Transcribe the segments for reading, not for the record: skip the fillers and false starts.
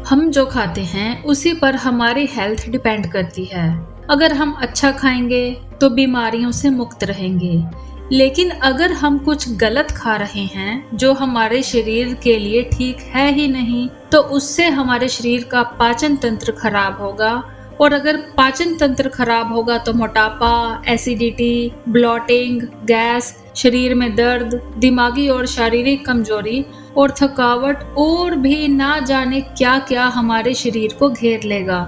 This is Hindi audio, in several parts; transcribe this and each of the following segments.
हम जो खाते हैं उसी पर हमारी हेल्थ डिपेंड करती है। अगर हम अच्छा खाएंगे तो बीमारियों से मुक्त रहेंगे, लेकिन अगर हम कुछ गलत खा रहे हैं जो हमारे शरीर के लिए ठीक है ही नहीं, तो उससे हमारे शरीर का पाचन तंत्र खराब होगा। और अगर पाचन तंत्र खराब होगा तो मोटापा, एसिडिटी, ब्लॉटिंग, गैस, शरीर में दर्द, दिमागी और शारीरिक कमजोरी और थकावट और भी ना जाने क्या क्या हमारे शरीर को घेर लेगा।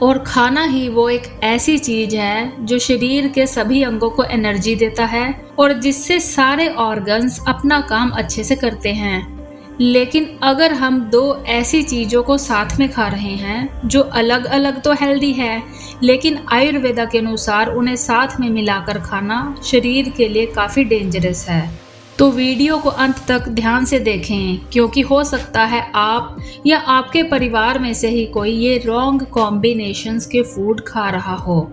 और खाना ही वो एक ऐसी चीज है जो शरीर के सभी अंगों को एनर्जी देता है और जिससे सारे ऑर्गन्स अपना काम अच्छे से करते हैं। लेकिन अगर हम दो ऐसी चीजों को साथ में खा रहे हैं जो अलग अलग तो हेल्दी है, लेकिन आयुर्वेदा के अनुसार उन्हें साथ में मिलाकर खाना शरीर के लिए काफी डेंजरस है। तो वीडियो को अंत तक ध्यान से देखें, क्योंकि हो सकता है आप या आपके परिवार में से ही कोई ये रॉन्ग कॉम्बिनेशंस के फूड खा रहा हो।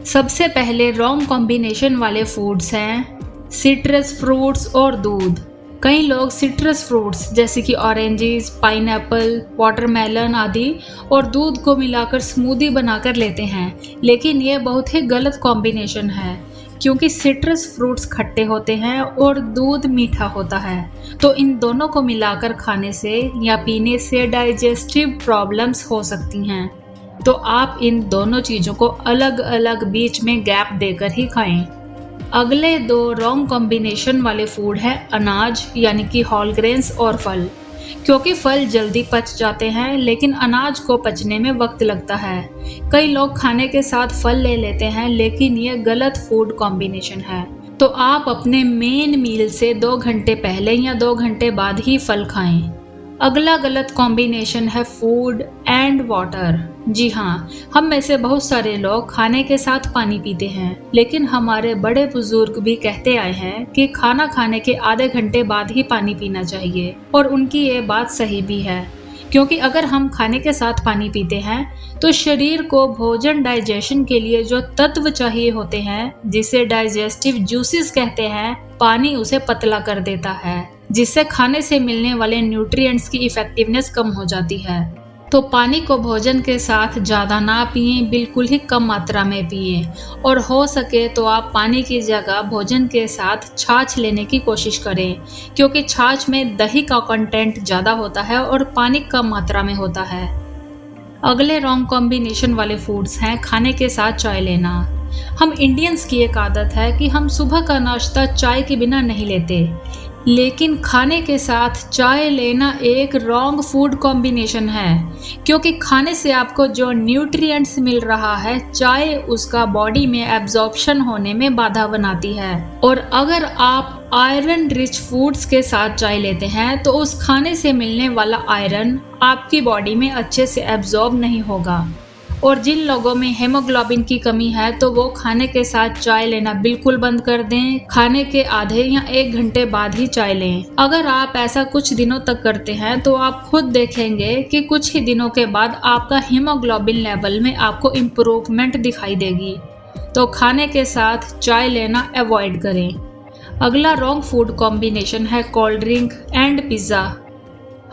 सबसे पहले रॉन्ग कॉम्बिनेशन वाले फूड्स हैं सिट्रस फ्रूट्स और दूध। कई लोग सिट्रस फ्रूट्स जैसे कि ऑरेंजेस, पाइनएप्पल, वाटरमेलन आदि और दूध को मिलाकर स्मूदी बनाकर लेते हैं, लेकिन ये बहुत ही गलत कॉम्बिनेशन है, क्योंकि सिट्रस फ्रूट्स खट्टे होते हैं और दूध मीठा होता है। तो इन दोनों को मिलाकर खाने से या पीने से डाइजेस्टिव प्रॉब्लम्स हो सकती हैं। तो आप इन दोनों चीज़ों को अलग अलग बीच में गैप देकर ही खाएं। अगले दो रॉन्ग कॉम्बिनेशन वाले फूड है अनाज यानी कि होल ग्रेन्स और फल। क्योंकि फल जल्दी पच जाते हैं, लेकिन अनाज को पचने में वक्त लगता है। कई लोग खाने के साथ फल ले लेते हैं, लेकिन ये गलत फूड कॉम्बिनेशन है। तो आप अपने मेन मील से 2 घंटे पहले या 2 घंटे बाद ही फल खाएं। अगला गलत कॉम्बिनेशन है फूड एंड वाटर। जी हाँ, हम में से बहुत सारे लोग खाने के साथ पानी पीते हैं, लेकिन हमारे बड़े बुजुर्ग भी कहते आए हैं कि खाना खाने के आधे घंटे बाद ही पानी पीना चाहिए, और उनकी ये बात सही भी है। क्योंकि अगर हम खाने के साथ पानी पीते हैं तो शरीर को भोजन डाइजेशन के लिए जो तत्व चाहिए होते हैं, जिसे डाइजेस्टिव जूसेस कहते हैं, पानी उसे पतला कर देता है, जिससे खाने से मिलने वाले न्यूट्रिएंट्स की इफेक्टिवनेस कम हो जाती है। तो पानी को भोजन के साथ ज़्यादा ना पिएं, बिल्कुल ही कम मात्रा में पिएं। और हो सके तो आप पानी की जगह भोजन के साथ छाछ लेने की कोशिश करें, क्योंकि छाछ में दही का कंटेंट ज़्यादा होता है और पानी कम मात्रा में होता है। अगले रॉन्ग कॉम्बिनेशन वाले फूड्स हैं खाने के साथ चाय लेना। हम इंडियंस की एक आदत है कि हम सुबह का नाश्ता चाय के बिना नहीं लेते, लेकिन खाने के साथ चाय लेना एक रॉन्ग फूड कॉम्बिनेशन है। क्योंकि खाने से आपको जो न्यूट्रिएंट्स मिल रहा है, चाय उसका बॉडी में एब्जॉर्प्शन होने में बाधा बनाती है। और अगर आप आयरन रिच फूड्स के साथ चाय लेते हैं तो उस खाने से मिलने वाला आयरन आपकी बॉडी में अच्छे से एब्जॉर्ब नहीं होगा। और जिन लोगों में हेमोग्लोबिन की कमी है तो वो खाने के साथ चाय लेना बिल्कुल बंद कर दें। खाने के आधे या 1 घंटे बाद ही चाय लें। अगर आप ऐसा कुछ दिनों तक करते हैं तो आप खुद देखेंगे कि कुछ ही दिनों के बाद आपका हीमोग्लोबिन लेवल में आपको इम्प्रूवमेंट दिखाई देगी। तो खाने के साथ चाय लेना अवॉइड करें। अगला रॉन्ग फूड कॉम्बिनेशन है कोल्ड ड्रिंक एंड पिज़्ज़ा।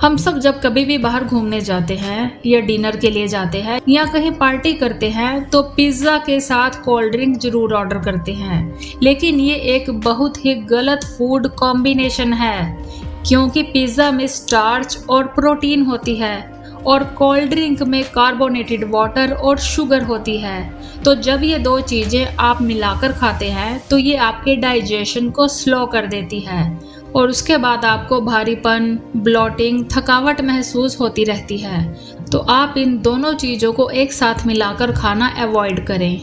हम सब जब कभी भी बाहर घूमने जाते हैं या डिनर के लिए जाते हैं या कहीं पार्टी करते हैं तो पिज़्ज़ा के साथ कोल्ड ड्रिंक जरूर ऑर्डर करते हैं, लेकिन ये एक बहुत ही गलत फूड कॉम्बिनेशन है। क्योंकि पिज़्ज़ा में स्टार्च और प्रोटीन होती है और कोल्ड ड्रिंक में कार्बोनेटेड वाटर और शुगर होती है। तो जब ये दो चीज़ें आप मिलाकर खाते हैं तो ये आपके डाइजेशन को स्लो कर देती है और उसके बाद आपको भारीपन, ब्लॉटिंग, थकावट महसूस होती रहती है। तो आप इन दोनों चीज़ों को एक साथ मिलाकर खाना अवॉइड करें।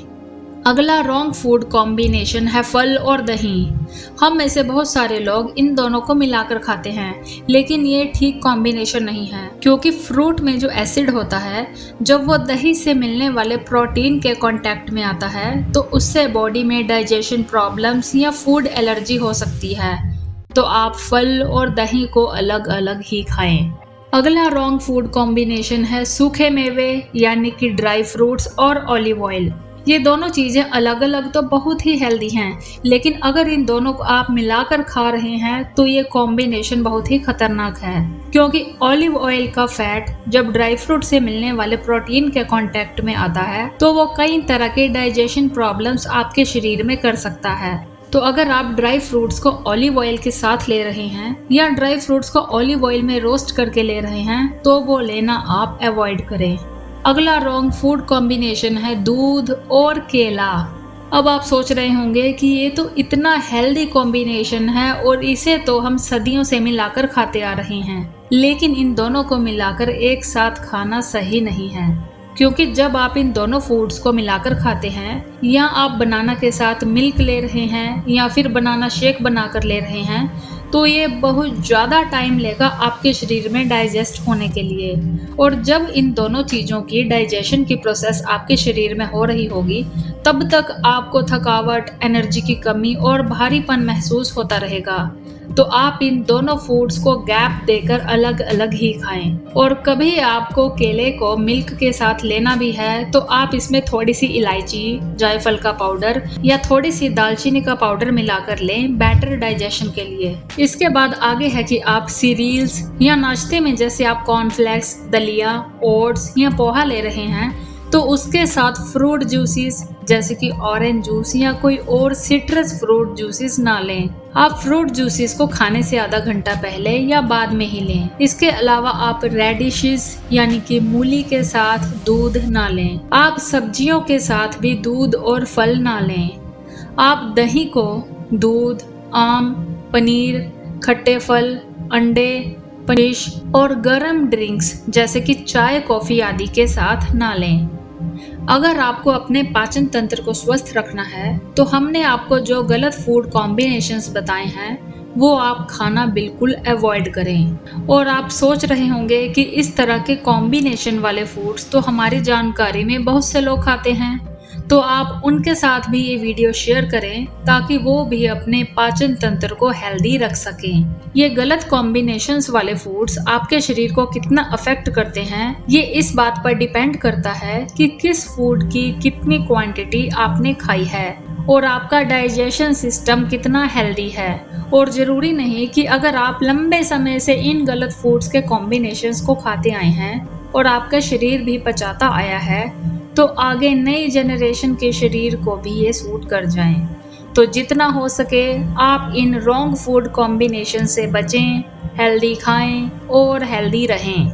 अगला रॉन्ग फूड कॉम्बिनेशन है फल और दही। हम में से बहुत सारे लोग इन दोनों को मिलाकर खाते हैं, लेकिन ये ठीक कॉम्बिनेशन नहीं है। क्योंकि फ्रूट में जो एसिड होता है, जब वो दही से मिलने वाले प्रोटीन के कांटेक्ट में आता है तो उससे बॉडी में डाइजेशन प्रॉब्लम्स या फूड एलर्जी हो सकती है। तो आप फल और दही को अलग अलग ही खाएं। अगला रॉन्ग फूड कॉम्बिनेशन है सूखे मेवे यानी कि ड्राई फ्रूट्स और ऑलिव ऑयल। ये दोनों चीज़ें अलग अलग तो बहुत ही हेल्दी हैं, लेकिन अगर इन दोनों को आप मिलाकर खा रहे हैं तो ये कॉम्बिनेशन बहुत ही खतरनाक है, क्योंकि ऑलिव ऑयल का फैट जब ड्राई फ्रूट से मिलने वाले प्रोटीन के कांटेक्ट में आता है तो वो कई तरह के डाइजेशन प्रॉब्लम्स आपके शरीर में कर सकता है। तो अगर आप ड्राई फ्रूट्स को ऑलिव ऑयल के साथ ले रहे हैं या ड्राई फ्रूट्स को ऑलिव ऑयल में रोस्ट करके ले रहे हैं तो वो लेना आप अवॉइड करें। अगला रॉन्ग फूड कॉम्बिनेशन है दूध और केला। अब आप सोच रहे होंगे कि ये तो इतना हेल्दी कॉम्बिनेशन है और इसे तो हम सदियों से मिलाकर खाते आ रहे हैं, लेकिन इन दोनों को मिलाकर एक साथ खाना सही नहीं है, क्योंकि जब आप इन दोनों फूड्स को मिलाकर खाते हैं या आप बनाना के साथ मिल्क ले रहे हैं या फिर बनाना शेक बनाकर ले रहे हैं तो ये बहुत ज़्यादा टाइम लेगा आपके शरीर में डाइजेस्ट होने के लिए। और जब इन दोनों चीज़ों की डाइजेशन की प्रोसेस आपके शरीर में हो रही होगी तब तक आपको थकावट, एनर्जी की कमी और भारीपन महसूस होता रहेगा। तो आप इन दोनों फूड्स को गैप देकर अलग अलग ही खाएं। और कभी आपको केले को मिल्क के साथ लेना भी है तो आप इसमें थोड़ी सी इलायची, जायफल का पाउडर या थोड़ी सी दालचीनी का पाउडर मिलाकर लें बेटर डाइजेशन के लिए। इसके बाद आगे है कि आप सीरियल्स या नाश्ते में जैसे आप कॉर्नफ्लेक्स, दलिया, ओट्स या पोहा ले रहे हैं तो उसके साथ फ्रूट जूसेस जैसे कि ऑरेंज जूस या कोई और सिट्रस फ्रूट जूसेस ना लें। आप फ्रूट जूसेस को खाने से आधा घंटा पहले या बाद में ही लें। इसके अलावा आप रेडिशेस यानी कि मूली के साथ दूध ना लें। आप सब्जियों के साथ भी दूध और फल ना लें। आप दही को दूध, आम, पनीर, खट्टे फल, अंडे, फिश और गर्म ड्रिंक्स जैसे कि चाय, कॉफी आदि के साथ ना लें। अगर आपको अपने पाचन तंत्र को स्वस्थ रखना है तो हमने आपको जो गलत फूड कॉम्बिनेशंस बताए हैं वो आप खाना बिल्कुल अवॉइड करें। और आप सोच रहे होंगे कि इस तरह के कॉम्बिनेशन वाले फूड्स तो हमारी जानकारी में बहुत से लोग खाते हैं, तो आप उनके साथ भी ये वीडियो शेयर करें ताकि वो भी अपने पाचन तंत्र को हेल्दी रख सकें। ये गलत कॉम्बिनेशंस वाले फूड्स आपके शरीर को कितना अफेक्ट करते हैं ये इस बात पर डिपेंड करता है कि किस फूड की कितनी क्वांटिटी आपने खाई है और आपका डाइजेशन सिस्टम कितना हेल्दी है। और ज़रूरी नहीं कि अगर आप लंबे समय से इन गलत फूड्स के कॉम्बिनेशंस को खाते आए हैं और आपका शरीर भी पचाता आया है तो आगे नई जनरेशन के शरीर को भी ये सूट कर जाएं। तो जितना हो सके आप इन रॉन्ग फूड कॉम्बिनेशन से बचें, हेल्दी खाएं और हेल्दी रहें।